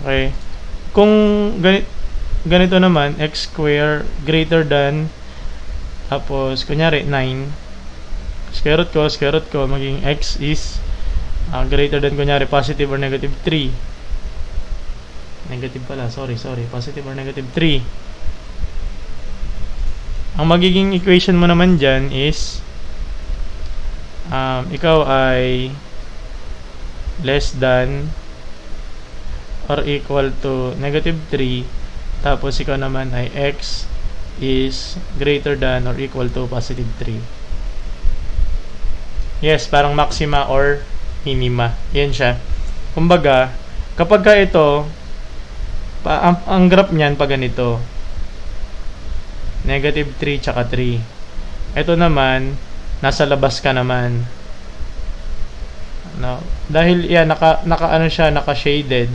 Okay. Kung ganito naman, x square greater than, tapos kunyari 9, square root ko, maging x is greater than, kunyari positive or negative 3. Negative pala, sorry, positive or negative 3. Ang magiging equation mo naman dyan is ikaw ay less than or equal to negative 3, tapos ikaw naman ay x is greater than or equal to positive 3. Yes, parang maxima or minima. Yan siya. Kumbaga, kapag ka ito, ang graph niyan pag ganito, negative 3 tsaka 3. Ito naman, nasa labas ka naman. No? Dahil yan, naka shaded.